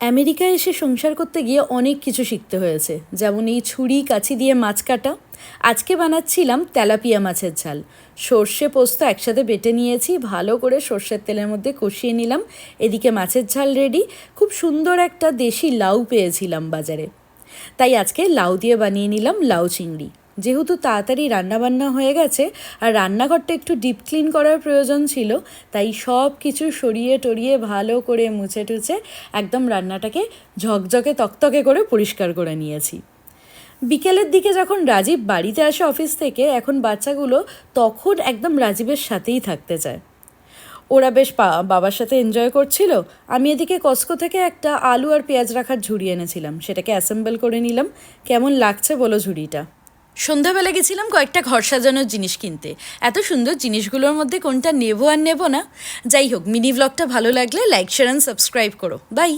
আমেরিকায় এসে সংসার করতে গিয়ে অনেক কিছু শিখতে হয়েছে, যেমন এই ছুরি কাছি দিয়ে মাছ কাটা। আজকে বানাচ্ছিলাম তেলাপিয়া মাছের ঝাল। সর্ষে পোস্ত একসাথে বেটে নিয়েছি, ভালো করে সর্ষের তেলের মধ্যে কষিয়ে নিলাম। এদিকে মাছের ঝাল রেডি। খুব সুন্দর একটা দেশি লাউ পেয়েছিলাম বাজারে, তাই আজকে লাউ দিয়ে বানিয়ে নিলাম লাউ চিংড়ি। যেহেতু তাড়াতাড়ি রান্নাবান্না হয়ে গেছে আর রান্নাঘরটা একটু ডিপ ক্লিন করার প্রয়োজন ছিল, তাই সব কিছু সরিয়ে টরিয়ে ভালো করে মুছে টুছে একদম রান্নাটাকে ঝকঝকে তকতকে করে পরিষ্কার করে নিয়েছি। বিকেলের দিকে যখন রাজীব বাড়িতে আসে অফিস থেকে, এখন বাচ্চাগুলো তখন একদম রাজীবের সাথেই থাকতে চায়। ওরা বেশ বাবার সাথে এনজয় করছিল। আমি এদিকে কস্কো থেকে একটা আলু আর পেঁয়াজ রাখার ঝুড়ি এনেছিলাম, সেটাকে অ্যাসেম্বল করে নিলাম। কেমন লাগছে বলো ঝুড়িটা? সন্ধ্যাবেলা গেছিলাম কয়েকটা ঘর সাজানোর জিনিস কিনতে। এত সুন্দর জিনিসগুলোর মধ্যে কোনটা নেবো আর নেবো না। যাই হোক, মিনি ব্লগটা ভালো লাগলে লাইক শেয়ার অ্যান্ড সাবস্ক্রাইব করো। বাই।